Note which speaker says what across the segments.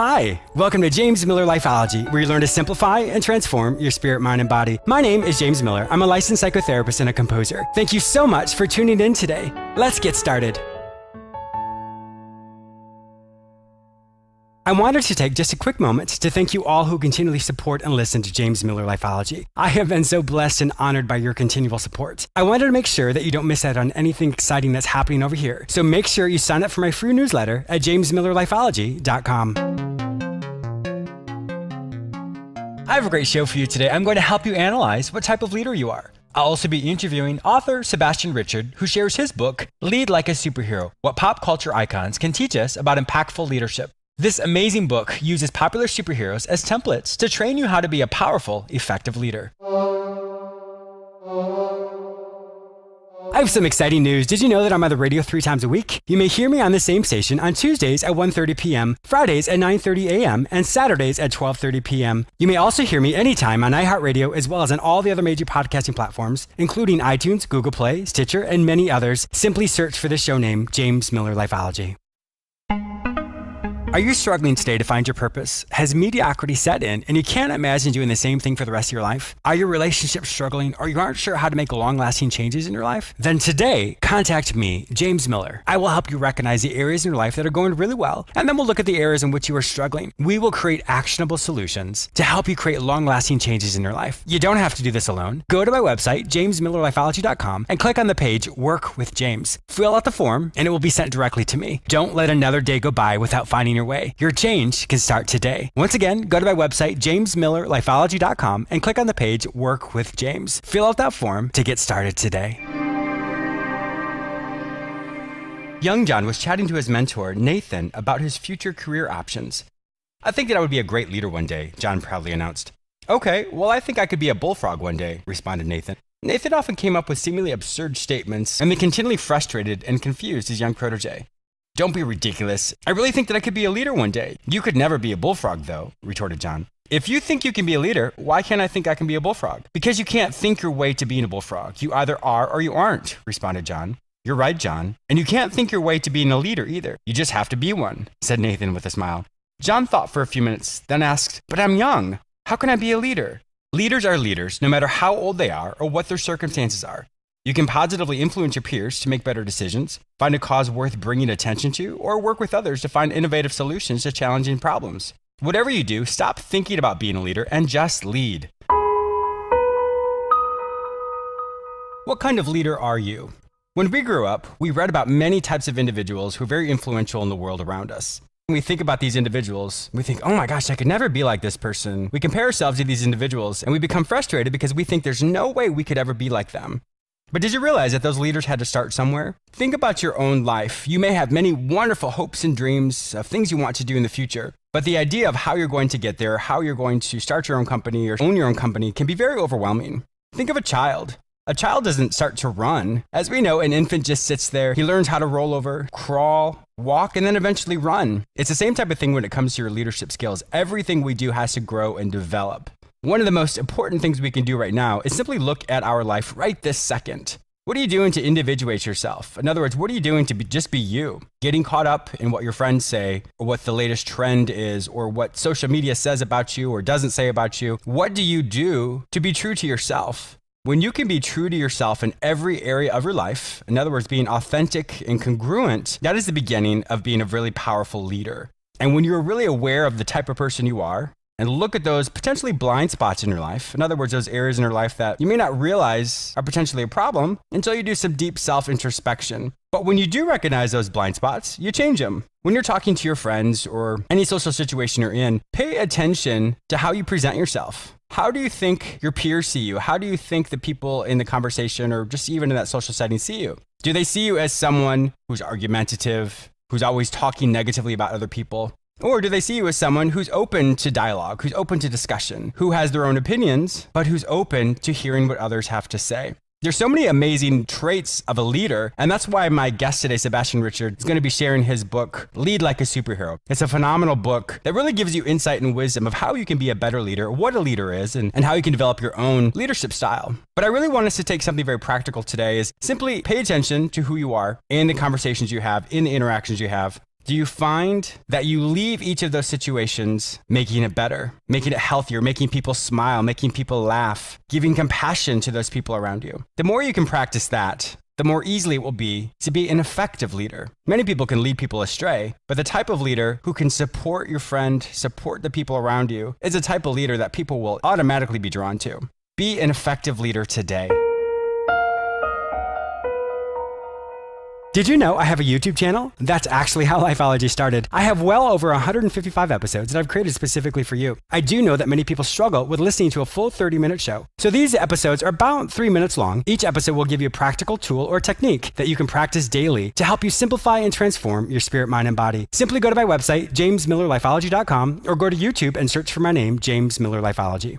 Speaker 1: Hi, welcome to James Miller Lifeology, where you learn to simplify and transform your spirit, mind, and body. My name is James Miller. I'm a licensed psychotherapist and a composer. Thank you so much for tuning in today. Let's get started. I wanted to take just a quick moment to thank you all who continually support and listen to James Miller Lifeology. I have been so blessed and honored by your continual support. I wanted to make sure that you don't miss out on anything exciting that's happening over here. So make sure you sign up for my free newsletter at jamesmillerlifeology.com. I have a great show for you today. I'm going to help you analyze what type of leader you are. I'll also be interviewing author Sebastien, who shares his book, Lead Like a Superhero, What Pop Culture Icons Can Teach Us About Impactful Leadership. This amazing book uses popular superheroes as templates to train you how to be a powerful, effective leader. I have some exciting news. Did you know that I'm on the radio 3 times a week? You may hear me on the same station on Tuesdays at 1:30 p.m., Fridays at 9:30 a.m., and Saturdays at 12:30 p.m. You may also hear me anytime on iHeartRadio as well as on all the other major podcasting platforms, including iTunes, Google Play, Stitcher, and many others. Simply search for the show name, James Miller Lifeology. Are you struggling today to find your purpose? Has mediocrity set in and you can't imagine doing the same thing for the rest of your life? Are your relationships struggling or you aren't sure how to make long-lasting changes in your life? Then today, contact me, James Miller. I will help you recognize the areas in your life that are going really well, and then we'll look at the areas in which you are struggling. We will create actionable solutions to help you create long-lasting changes in your life. You don't have to do this alone. Go to my website, jamesmillerlifeology.com, and click on the page, Work with James. Fill out the form, and it will be sent directly to me. Don't let another day go by without finding your way. Your change can start today. Once again, go to my website, jamesmillerlifeology.com, and click on the page, Work with James. Fill out that form to get started today. Young John was chatting to his mentor, Nathan, about his future career options. I think that I would be a great leader one day, John proudly announced. Okay, well, I think I could be a bullfrog one day, responded Nathan. Nathan often came up with seemingly absurd statements, and they continually frustrated and confused his young protege. Don't be ridiculous. I really think that I could be a leader one day. You could never be a bullfrog, though, retorted John. If you think you can be a leader, why can't I think I can be a bullfrog? Because you can't think your way to being a bullfrog. You either are or you aren't, responded John. You're right, John. And you can't think your way to being a leader either. You just have to be one, said Nathan with a smile. John thought for a few minutes, then asked, but I'm young. How can I be a leader? Leaders are leaders, no matter how old they are or what their circumstances are. You can positively influence your peers to make better decisions, find a cause worth bringing attention to, or work with others to find innovative solutions to challenging problems. Whatever you do, stop thinking about being a leader and just lead. What kind of leader are you? When we grew up, we read about many types of individuals who are very influential in the world around us. When we think about these individuals, we think, oh my gosh, I could never be like this person. We compare ourselves to these individuals and we become frustrated because we think there's no way we could ever be like them. But did you realize that those leaders had to start somewhere? Think about your own life. You may have many wonderful hopes and dreams of things you want to do in the future, but the idea of how you're going to get there, how you're going to start your own company or own your own company can be very overwhelming. Think of a child. A child doesn't start to run. As we know, an infant just sits there. He learns how to roll over, crawl, walk, and then eventually run. It's the same type of thing when it comes to your leadership skills. Everything we do has to grow and develop. One of the most important things we can do right now is simply look at our life right this second. What are you doing to individuate yourself? In other words, what are you doing to just be you? Getting caught up in what your friends say, or what the latest trend is, or what social media says about you or doesn't say about you. What do you do to be true to yourself? When you can be true to yourself in every area of your life, in other words, being authentic and congruent, that is the beginning of being a really powerful leader. And when you're really aware of the type of person you are, and look at those potentially blind spots in your life. In other words, those areas in your life that you may not realize are potentially a problem until you do some deep self-introspection. But when you do recognize those blind spots, you change them. When you're talking to your friends or any social situation you're in, pay attention to how you present yourself. How do you think your peers see you? How do you think the people in the conversation or just even in that social setting see you? Do they see you as someone who's argumentative, who's always talking negatively about other people? Or do they see you as someone who's open to dialogue, who's open to discussion, who has their own opinions, but who's open to hearing what others have to say? There's so many amazing traits of a leader, and that's why my guest today, Sebastien, is going to be sharing his book, Lead Like a Superhero. It's a phenomenal book that really gives you insight and wisdom of how you can be a better leader, what a leader is, and how you can develop your own leadership style. But I really want us to take something very practical today is simply pay attention to who you are in the conversations you have, in the interactions you have. Do you find that you leave each of those situations making it better, making it healthier, making people smile, making people laugh, giving compassion to those people around you? The more you can practice that, the more easily it will be to be an effective leader. Many people can lead people astray, but the type of leader who can support your friend, support the people around you, is a type of leader that people will automatically be drawn to. Be an effective leader today. Did you know I have a YouTube channel? That's actually how Lifeology started. I have well over 155 episodes that I've created specifically for you. I do know that many people struggle with listening to a full 30-minute show. So these episodes are about 3 minutes long. Each episode will give you a practical tool or technique that you can practice daily to help you simplify and transform your spirit, mind, and body. Simply go to my website, jamesmillerlifeology.com, or go to YouTube and search for my name, James Miller Lifeology.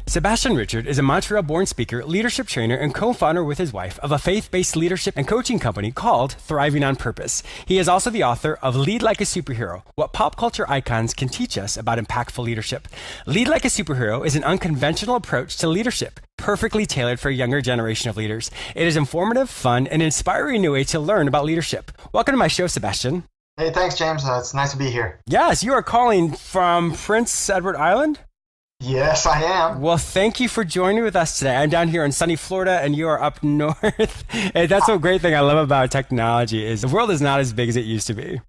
Speaker 1: Sebastien Richard is a Montreal-born speaker, leadership trainer, and co-founder with his wife of a faith-based leadership and coaching company called Thriving on Purpose. He is also the author of Lead Like a Superhero, What Pop Culture Icons Can Teach Us About Impactful Leadership. Lead Like a Superhero is an unconventional approach to leadership, perfectly tailored for a younger generation of leaders. It is informative, fun, and inspiring new way to learn about leadership. Welcome to my show, Sebastien.
Speaker 2: Hey, thanks, James. It's nice to be here.
Speaker 1: Yes, you are calling from Prince Edward Island?
Speaker 2: Yes, I am.
Speaker 1: Well, thank you for joining with us today. I'm down here in sunny Florida, and you are up north. And that's a great thing I love about technology is the world is not as big as it used to be.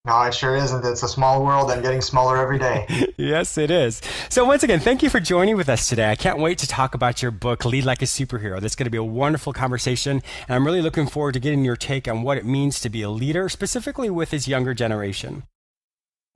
Speaker 2: No, it sure isn't. It's a small world and getting smaller every day.
Speaker 1: Yes, it is. So once again, thank you for joining with us today. I can't wait to talk about your book, Lead Like a Superhero. That's going to be a wonderful conversation, and I'm really looking forward to getting your take on what it means to be a leader, specifically with this younger generation.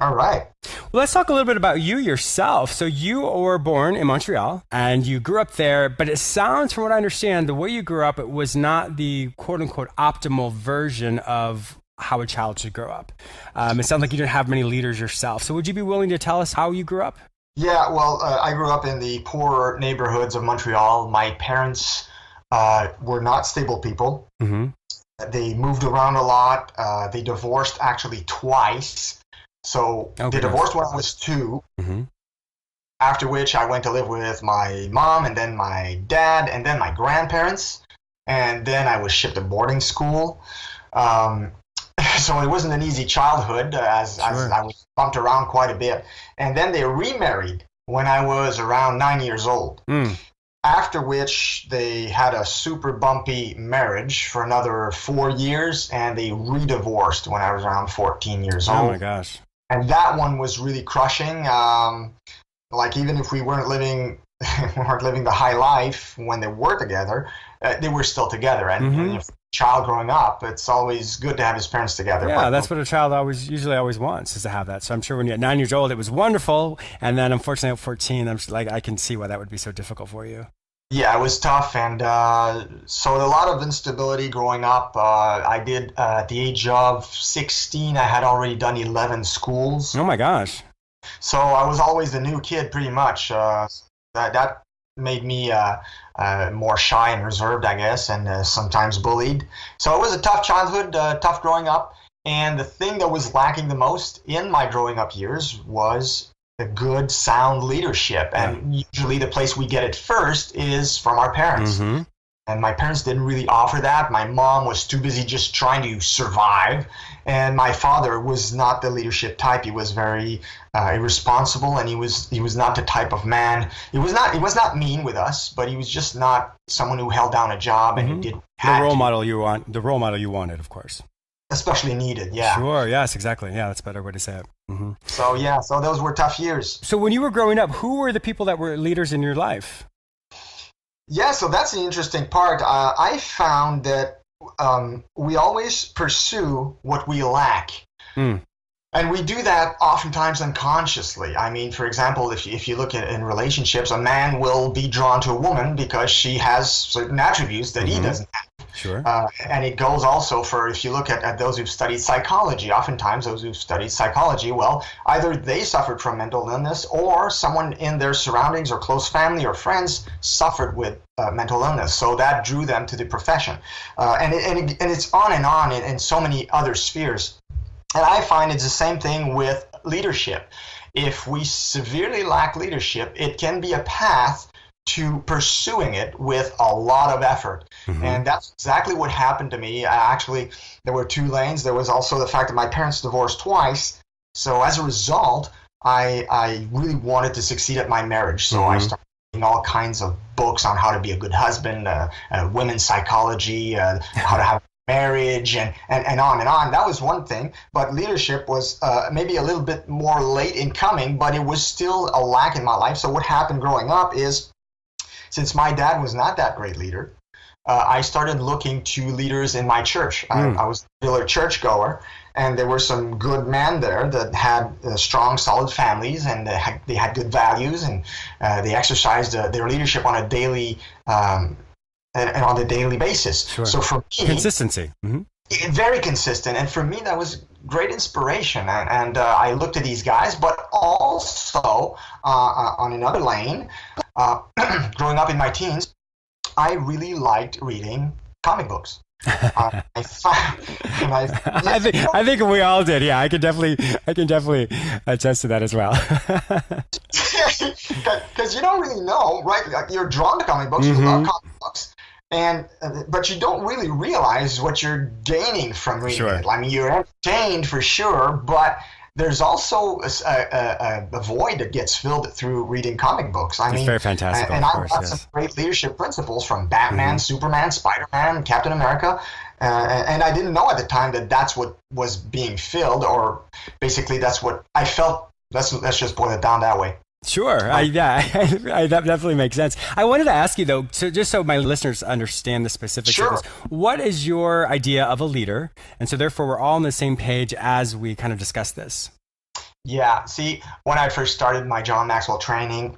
Speaker 2: All right.
Speaker 1: Well, let's talk a little bit about you yourself. So you were born in Montreal and you grew up there, but it sounds, from what I understand, the way you grew up, it was not the quote unquote optimal version of how a child should grow up. It sounds like you didn't have many leaders yourself. So would you be willing to tell us how you grew up?
Speaker 2: Yeah, well, I grew up in the poorer neighborhoods of Montreal. My parents were not stable people. Mm-hmm. They moved around a lot. They divorced actually twice. So they divorced when I was 2, mm-hmm. After which I went to live with my mom and then my dad and then my grandparents. And then I was shipped to boarding school. So it wasn't an easy childhood as I was bumped around quite a bit. And then they remarried when I was around 9 years old. After which they had a super bumpy marriage for another 4 years, and they re-divorced when I was around 14 years old.
Speaker 1: Oh my gosh.
Speaker 2: And that one was really crushing. Like even if we weren't living the high life when they were together, they were still together. And, mm-hmm. and if a child growing up, it's always good to have his parents together.
Speaker 1: Yeah, but that's what a child usually always wants, is to have that. So I'm sure when you're 9 years old, it was wonderful. And then unfortunately at 14, I can see why that would be so difficult for you.
Speaker 2: Yeah, it was tough, and so a lot of instability growing up. I did, at the age of 16, I had already done 11 schools.
Speaker 1: Oh my gosh.
Speaker 2: So I was always the new kid, pretty much. That made me more shy and reserved, I guess, and sometimes bullied. So it was a tough childhood, tough growing up, and the thing that was lacking the most in my growing up years was a good, sound leadership. And usually the place we get it first is from our parents. Mm-hmm. And my parents didn't really offer that. My mom was too busy just trying to survive. And my father was not the leadership type. He was very irresponsible, and he was not the type of man. He was not mean with us, but he was just not someone who held down a job, and
Speaker 1: mm-hmm.
Speaker 2: he did
Speaker 1: the role model you wanted, of course.
Speaker 2: Especially needed, yeah.
Speaker 1: Sure, yes, exactly. Yeah, that's a better way to say it. Mm-hmm.
Speaker 2: So those were tough years.
Speaker 1: So when you were growing up, who were the people that were leaders in your life?
Speaker 2: Yeah, so that's the interesting part. I found that we always pursue what we lack. Mm. And we do that oftentimes unconsciously. I mean, for example, if you look at in relationships, a man will be drawn to a woman because she has certain attributes that mm-hmm. he doesn't have.
Speaker 1: Sure.
Speaker 2: And it goes also for, if you look at those who've studied psychology, oftentimes those who've studied psychology, well, either they suffered from mental illness or someone in their surroundings or close family or friends suffered with mental illness. So that drew them to the profession. And it's on and on in so many other spheres. And I find it's the same thing with leadership. If we severely lack leadership, it can be a path to pursuing it with a lot of effort. And that's exactly what happened to me. Actually, there were two lanes. There was also the fact that my parents divorced twice. So as a result, I really wanted to succeed at my marriage. So I started reading all kinds of books on how to be a good husband, women's psychology, how to have marriage, and on and on. That was one thing. But leadership was maybe a little bit more late in coming, but it was still a lack in my life. So what happened growing up is, since my dad was not that great leader, I started looking to leaders in my church. I was still a churchgoer, and there were some good men there that had strong, solid families, and they had good values, and they exercised their leadership on a daily and on a daily basis.
Speaker 1: Sure.
Speaker 2: So for me,
Speaker 1: consistency.
Speaker 2: Very consistent, and for me that was great inspiration. And I looked at these guys, but also on another lane, growing up in my teens, I really liked reading comic books. I
Speaker 1: think we all did. Yeah, I can definitely attest to that as well.
Speaker 2: Because you don't really know, right? Like, you're drawn to comic books, you love comic books, but you don't really realize what you're gaining from reading it. I mean, you're entertained for sure, but there's also a void that gets filled through reading comic books. I mean,
Speaker 1: very fantastical.
Speaker 2: And I got some great leadership principles from Batman, Superman, Spider-Man, Captain America. And I didn't know at the time that that's what was being filled, or basically that's what I felt. Let's just boil it down that way.
Speaker 1: Sure. That definitely makes sense. I wanted to ask you, though, just so my listeners understand the specifics of this, what is your idea of a leader? And so therefore, we're all on the same page as we kind of discuss this.
Speaker 2: Yeah. See, when I first started my John Maxwell training,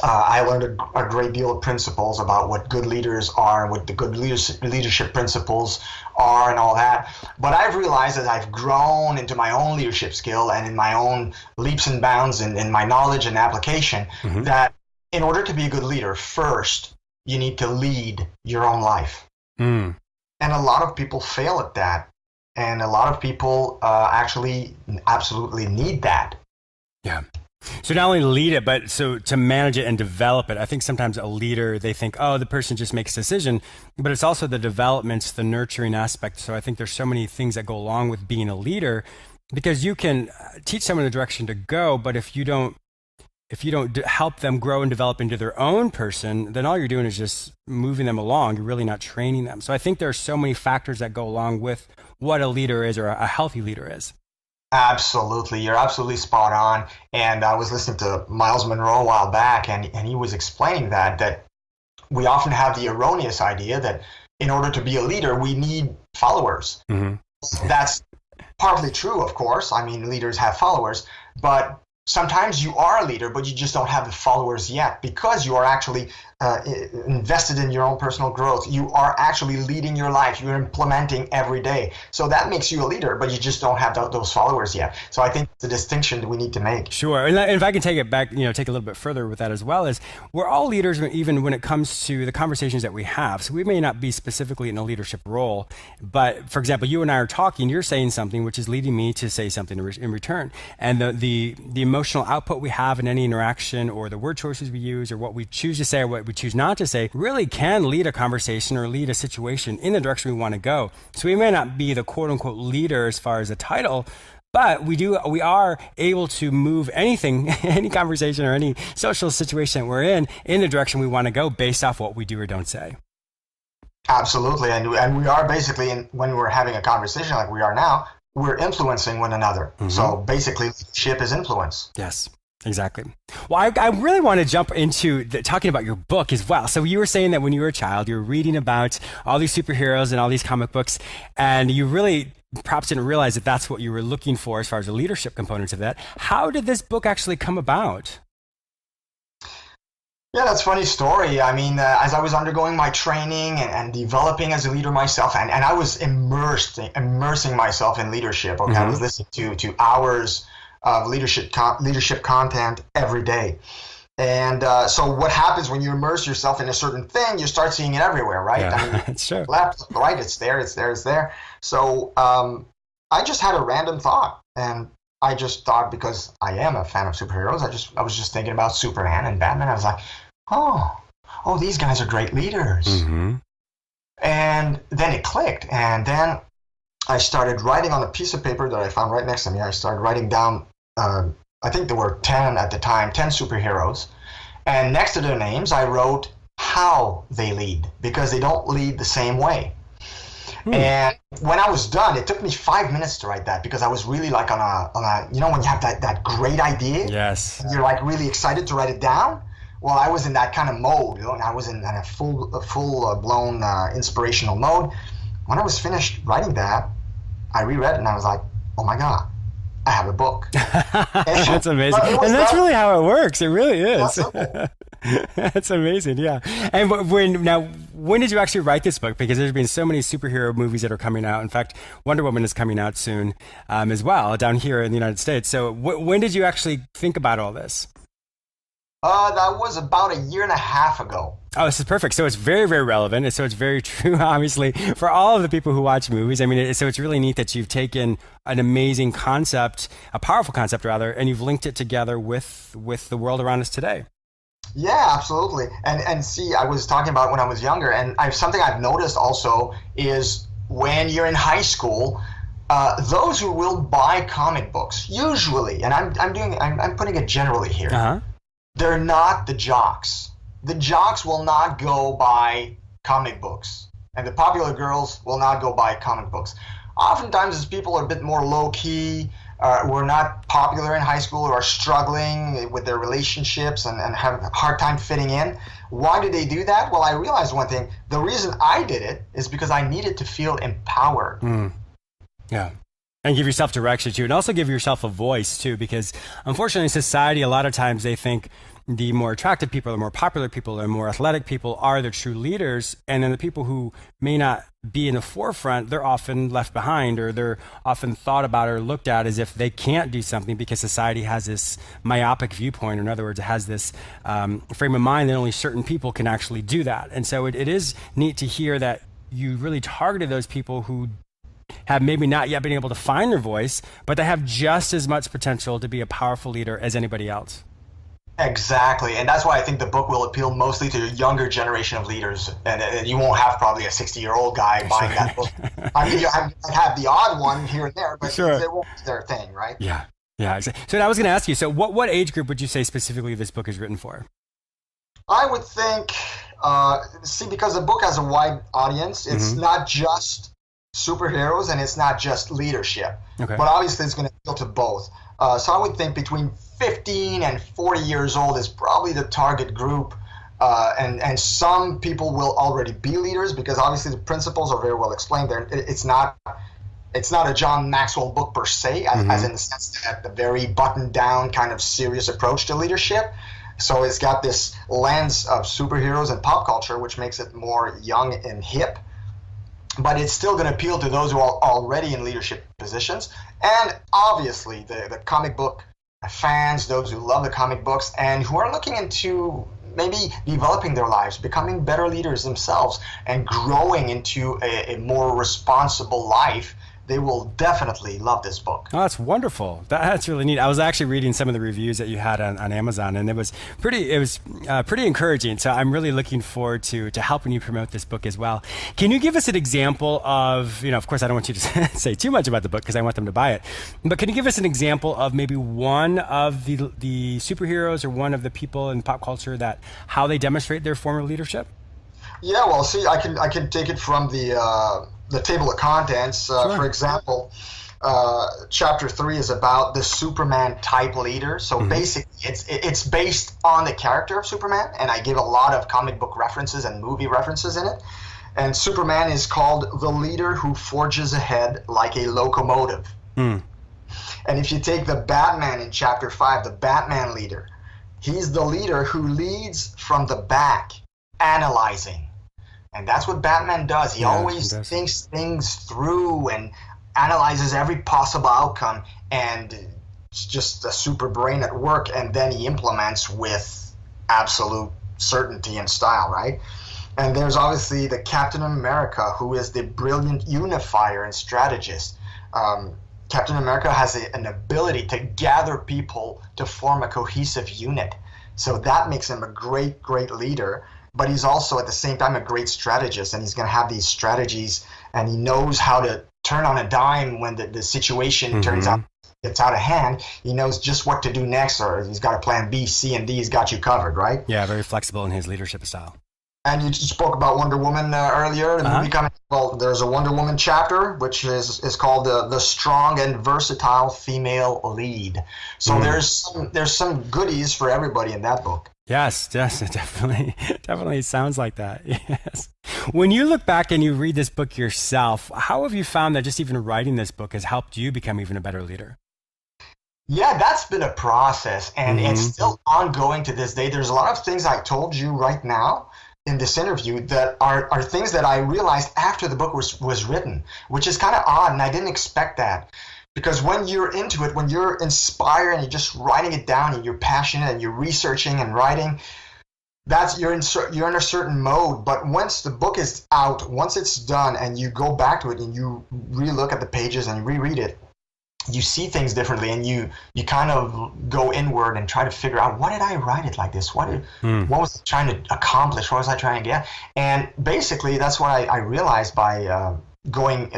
Speaker 2: I learned a great deal of principles about what good leaders are and what the good leadership principles are and all that. But I've realized as I've grown into my own leadership skill and in my own leaps and bounds in my knowledge and application, that in order to be a good leader, first, you need to lead your own life. And a lot of people fail at that. And a lot of people actually absolutely need that.
Speaker 1: Yeah. So not only lead it, but so to manage it and develop it. I think sometimes a leader, they think, oh, the person just makes a decision, but it's also the developments, the nurturing aspect. So I think there's so many things that go along with being a leader, because you can teach someone the direction to go, but if you don't help them grow and develop into their own person, then all you're doing is just moving them along. You're really not training them. So I think there are so many factors that go along with what a leader is, or a healthy leader is.
Speaker 2: Absolutely. You're absolutely spot on. And I was listening to Miles Monroe a while back, and he was explaining that we often have the erroneous idea that in order to be a leader, we need followers. That's partly true, of course. I mean, leaders have followers, but sometimes you are a leader, but you just don't have the followers yet, because you are actually invested in your own personal growth. You are actually leading your life. You're implementing every day. So that makes you a leader, but you just don't have those followers yet. So I think the distinction that we need to make.
Speaker 1: Sure. And if I can take it back, take a little bit further with that as well, is we're all leaders, even when it comes to the conversations that we have. So we may not be specifically in a leadership role, but for example, you and I are talking, you're saying something, which is leading me to say something in return. And the emotional output we have in any interaction, or the word choices we use, or what we choose to say or what we choose not to say, really can lead a conversation or lead a situation in the direction we want to go. So we may not be the quote unquote leader as far as a title, but we are able to move anything, any conversation or any social situation that we're in the direction we want to go based off what we do or don't say.
Speaker 2: Absolutely. And we are basically, when we're having a conversation like we are now, we're influencing one another. So basically, leadership is influence.
Speaker 1: Yes, exactly. Well, I really want to jump into talking about your book as well. So you were saying that when you were a child, you were reading about all these superheroes and all these comic books, and you really perhaps didn't realize that that's what you were looking for as far as the leadership components of that. How did this book actually come about?
Speaker 2: Yeah, that's a funny story. I mean, as I was undergoing my training and developing as a leader myself, and I was immersing myself in leadership. Okay, I was listening to hours of leadership content every day. And so what happens when you immerse yourself in a certain thing, you start seeing it everywhere, right?
Speaker 1: Yeah,
Speaker 2: I mean,
Speaker 1: it's true.
Speaker 2: Left, right, it's there. So I just had a random thought, and I just thought, because I am a fan of superheroes, I was just thinking about Superman and Batman. I was like, oh, oh, these guys are great leaders.
Speaker 1: Mm-hmm.
Speaker 2: And then it clicked. And then I started writing on a piece of paper that I found right next to me. I started writing down, I think there were 10 at the time, 10 superheroes. And next to their names, I wrote how they lead, because they don't lead the same way. And when I was done, it took me 5 minutes to write that, because I was really like on a you know, when you have that great idea,
Speaker 1: yes,
Speaker 2: and you're like really excited to write it down. Well, I was in that kind of mode, you know, and I was in a full blown inspirational mode. When I was finished writing that, I reread it and I was like, oh my God, I have a book.
Speaker 1: That's amazing. And that's really how it works. It really is. That's amazing. Yeah. And when did you actually write this book? Because there's been so many superhero movies that are coming out. In fact, Wonder Woman is coming out soon as well down here in the United States. So when did you actually think about all this?
Speaker 2: That was about a year and a half ago.
Speaker 1: Oh, this is perfect. So it's very, very relevant. So it's very true, obviously, for all of the people who watch movies. I mean, so it's really neat that you've taken an amazing concept, a powerful concept rather, and you've linked it together with the world around us today.
Speaker 2: Yeah, absolutely. And see, I was talking about when I was younger, and something I've noticed also is when you're in high school, those who will buy comic books, usually, and I'm putting it generally here, they're not the jocks. The jocks will not go buy comic books, and the popular girls will not go buy comic books. Oftentimes, as people are a bit more low-key, who are not popular in high school, or are struggling with their relationships and have a hard time fitting in. Why do they do that? Well, I realized one thing. The reason I did it is because I needed to feel empowered.
Speaker 1: Yeah. And give yourself direction too, and also give yourself a voice too, because unfortunately in society, a lot of times they think the more attractive people, the more popular people, the more athletic people are the true leaders. And then the people who may not be in the forefront, they're often left behind, or they're often thought about or looked at as if they can't do something because society has this myopic viewpoint, or in other words, it has this frame of mind that only certain people can actually do that. And so it is neat to hear that you really targeted those people who have maybe not yet been able to find their voice, but they have just as much potential to be a powerful leader as anybody else.
Speaker 2: Exactly, and that's why I think the book will appeal mostly to a younger generation of leaders, and you won't have probably a 60-year-old guy buying that book. I mean, you have the odd one here and there, but it won't be their thing, right?
Speaker 1: Yeah, exactly. So I was going to ask you, so what age group would you say specifically this book is written for?
Speaker 2: I would think, because the book has a wide audience, it's not just superheroes and it's not just leadership, but obviously it's going to appeal to both. So I would think between 15 and 40 years old is probably the target group, and some people will already be leaders because obviously the principles are very well explained there. It's not a John Maxwell book per se, as in the sense that the very buttoned down kind of serious approach to leadership. So it's got this lens of superheroes and pop culture, which makes it more young and hip. But it's still going to appeal to those who are already in leadership positions. And obviously the comic book fans, those who love the comic books and who are looking into maybe developing their lives, becoming better leaders themselves, and growing into a more responsible life, they will definitely love this book.
Speaker 1: Oh, that's wonderful. That's really neat. I was actually reading some of the reviews that you had on Amazon, and it was pretty encouraging. So I'm really looking forward to helping you promote this book as well. Can you give us an example of, of course, I don't want you to say too much about the book because I want them to buy it, but can you give us an example of maybe one of the superheroes or one of the people in pop culture how they demonstrate their form of leadership?
Speaker 2: Yeah, well, see, I can take it from the table of contents.
Speaker 1: Sure.
Speaker 2: For example, chapter 3 is about the Superman type leader. So basically, it's based on the character of Superman, and I give a lot of comic book references and movie references in it. And Superman is called the leader who forges ahead like a locomotive. And if you take the Batman in chapter 5, the Batman leader, he's the leader who leads from the back, analyzing. And that's what Batman does. He always thinks things through and analyzes every possible outcome, and it's just a super brain at work, and then he implements with absolute certainty and style, right? And there's obviously the Captain America, who is the brilliant unifier and strategist. Captain America has an ability to gather people to form a cohesive unit. So that makes him a great, great leader. but he's also at the same time a great strategist, and he's going to have these strategies, and he knows how to turn on a dime when the situation turns out it's out of hand. He knows just what to do next, or he's got a plan B, C, and D. He's got you covered, right?
Speaker 1: Yeah, very flexible in his leadership style.
Speaker 2: And you spoke about Wonder Woman earlier. The movie coming. Well, there's a Wonder Woman chapter, which is called the Strong and Versatile Female Lead. So there's some goodies for everybody in that book.
Speaker 1: Yes, it definitely sounds like that. Yes. When you look back and you read this book yourself, how have you found that just even writing this book has helped you become even a better leader?
Speaker 2: Yeah, that's been a process, and it's still ongoing to this day. There's a lot of things I told you right now in this interview that are things that I realized after the book was written, which is kind of odd, and I didn't expect that. Because when you're into it, when you're inspired and you're just writing it down and you're passionate and you're researching and writing, you're in a certain mode. But once the book is out, once it's done, and you go back to it and you relook at the pages and you reread it, you see things differently, and you kind of go inward and try to figure out, what did I write it like this? What was I trying to accomplish? What was I trying to get? And basically, that's what I realized by going.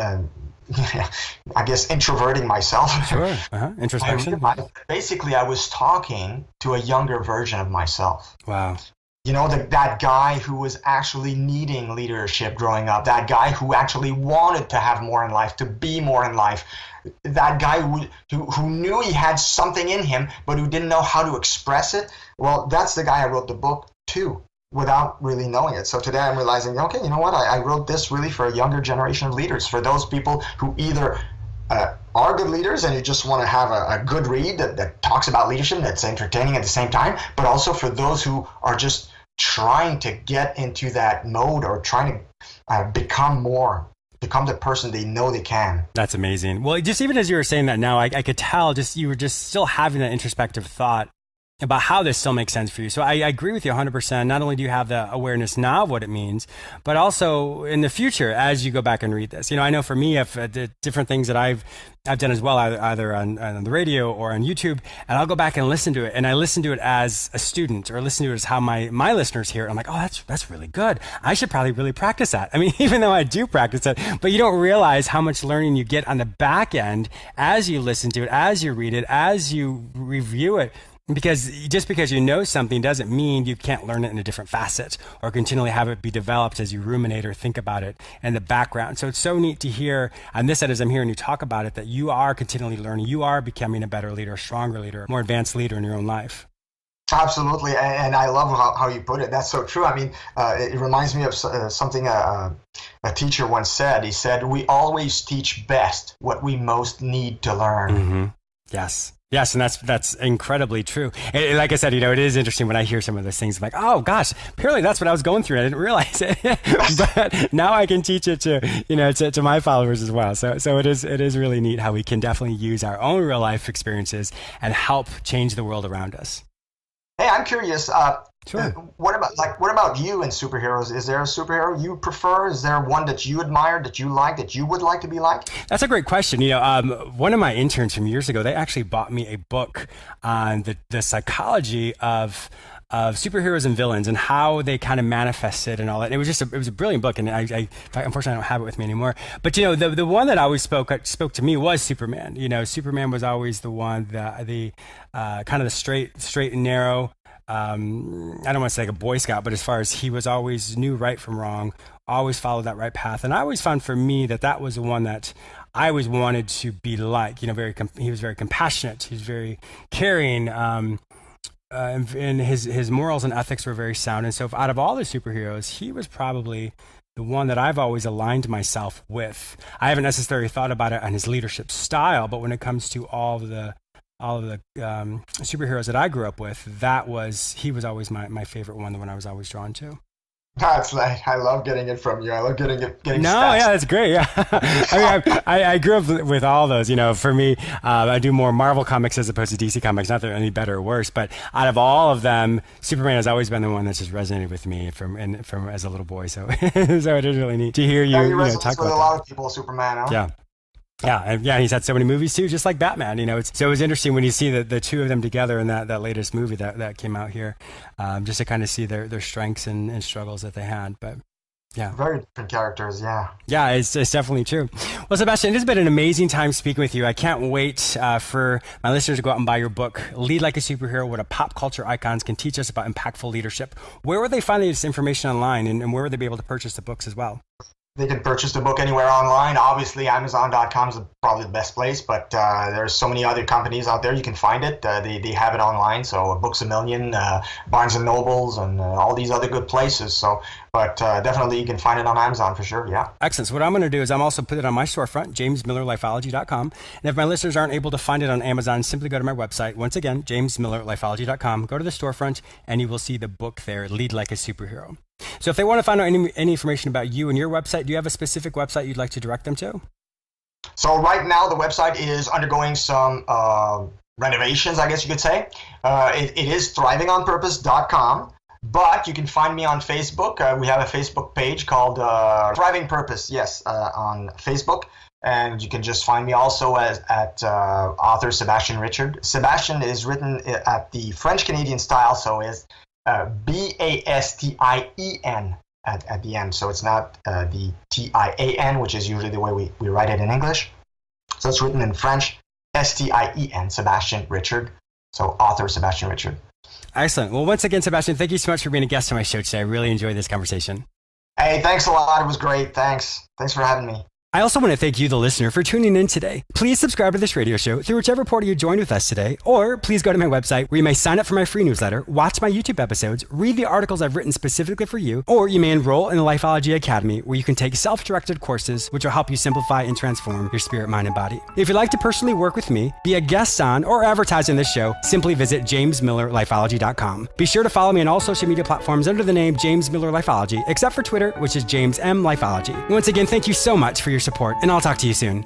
Speaker 2: I guess introverting myself.
Speaker 1: Sure. Introspection.
Speaker 2: Basically, I was talking to a younger version of myself.
Speaker 1: Wow.
Speaker 2: You know, that guy who was actually needing leadership growing up, that guy who actually wanted to have more in life, to be more in life, that guy who knew he had something in him, but who didn't know how to express it. Well, that's the guy I wrote the book to, without really knowing it. So today I'm realizing, okay, you know what? I wrote this really for a younger generation of leaders, for those people who either are good leaders and you just want to have a good read that talks about leadership, that's entertaining at the same time, but also for those who are just trying to get into that mode, or trying to become the person they know they can. That's
Speaker 1: amazing. Well, just even as you were saying that now, I could tell you were just still having that introspective thought about how this still makes sense for you. So I agree with you 100%. Not only do you have the awareness now of what it means, but also in the future as you go back and read this. You know, I know for me, if the different things that I've done as well, either on the radio or on YouTube, and I'll go back and listen to it, and I listen to it as a student, or listen to it as how my listeners hear it. I'm like, oh, that's really good. I should probably really practice that. I mean, even though I do practice it, but you don't realize how much learning you get on the back end as you listen to it, as you read it, as you review it. Because just because you know something doesn't mean you can't learn it in a different facet, or continually have it be developed as you ruminate or think about it in the background. So it's so neat to hear on this end, as I'm hearing you talk about it, that you are continually learning, you are becoming a better leader, a stronger leader, a more advanced leader in your own life.
Speaker 2: Absolutely, and I love how you put it. That's so true. I mean, it reminds me of something a teacher once said. He said, "We always teach best what we most need to learn."
Speaker 1: Mm-hmm. Yes, and that's incredibly true. And like I said, you know, it is interesting when I hear some of those things. I'm like, oh gosh, apparently that's what I was going through. I didn't realize it, but now I can teach it to my followers as well. So it is really neat how we can definitely use our own real life experiences and help change the world around us.
Speaker 2: Hey, I'm curious.
Speaker 1: Sure.
Speaker 2: What about you and superheroes? Is there a superhero you prefer? Is there one that you admire, that you like, that you would like to be like?
Speaker 1: That's a great question. You know, one of my interns from years ago, they actually bought me a book on the psychology of superheroes and villains and how they kind of manifested and all that. And it was a brilliant book, and I unfortunately I don't have it with me anymore. But you know, the one that always spoke to me was Superman. You know, Superman was always the one, the kind of the straight and narrow. I don't want to say like a Boy Scout, but as far as he was always knew right from wrong, always followed that right path. And I always found for me that was the one that I always wanted to be like. You know, he was very compassionate. He was very caring. And his morals and ethics were very sound. And so out of all the superheroes, he was probably the one that I've always aligned myself with. I haven't necessarily thought about it on his leadership style, but when it comes to all of the superheroes that I grew up with, he was always my favorite one, the one I was always drawn to.
Speaker 2: That's I love getting it from you. I love getting stats.
Speaker 1: Yeah, that's great. Yeah, I mean, I grew up with all those. You know, for me, I do more Marvel comics as opposed to DC comics. Not that they're any better or worse, but out of all of them, Superman has always been the one that's just resonated with me from as a little boy. So, so it is really neat to hear you.
Speaker 2: You
Speaker 1: talk
Speaker 2: with
Speaker 1: about
Speaker 2: a lot of people, Superman. Huh?
Speaker 1: Yeah. Yeah, and yeah, he's had so many movies too, just like Batman. So it was interesting when you see the two of them together in that latest movie that came out here, just to kind of see their strengths and struggles that they had. But yeah,
Speaker 2: very different characters.
Speaker 1: Yeah, it's definitely true. Well, Sebastien, it has been an amazing time speaking with you. I can't wait for my listeners to go out and buy your book, Lead Like a Superhero: What a Pop Culture Icons Can Teach Us About Impactful Leadership. Where would they find this information online, and where would they be able to purchase the books as well?
Speaker 2: They can purchase the book anywhere online. Obviously, Amazon.com is probably the best place, but there's so many other companies out there. You can find it. They have it online. So Books A Million, Barnes and Nobles, and all these other good places. But definitely you can find it on Amazon for sure. Yeah.
Speaker 1: Excellent. So what I'm going to do is I'm also put it on my storefront, jamesmillerlifeology.com. And if my listeners aren't able to find it on Amazon, simply go to my website. Once again, jamesmillerlifeology.com. Go to the storefront, and you will see the book there, Lead Like a Superhero. So if they want to find out any information about you and your website, do you have a specific website you'd like to direct them to?
Speaker 2: So right now the website is undergoing some renovations, I guess you could say. It is thrivingonpurpose.com, but you can find me on Facebook. We have a Facebook page called Thriving Purpose, on Facebook. And you can just find me also at author Sebastien Richard. Sebastien is written at the French-Canadian style, so is Bastien at the end. So it's not the Tian, which is usually the way we write it in English. So it's written in French, Stien, Sebastien Richard. So author Sebastien Richard.
Speaker 1: Excellent. Well, once again, Sebastien, thank you so much for being a guest on my show today. I really enjoyed this conversation.
Speaker 2: Hey, thanks a lot. It was great. Thanks for having me.
Speaker 1: I also want to thank you, the listener, for tuning in today. Please subscribe to this radio show through whichever portal you joined with us today, or please go to my website where you may sign up for my free newsletter, watch my YouTube episodes, read the articles I've written specifically for you, or you may enroll in the Lifeology Academy where you can take self-directed courses which will help you simplify and transform your spirit, mind, and body. If you'd like to personally work with me, be a guest on, or advertise in this show, simply visit jamesmillerlifeology.com. Be sure to follow me on all social media platforms under the name James Miller Lifeology, except for Twitter, which is James M. Lifeology. Once again, thank you so much for your support, and I'll talk to you soon.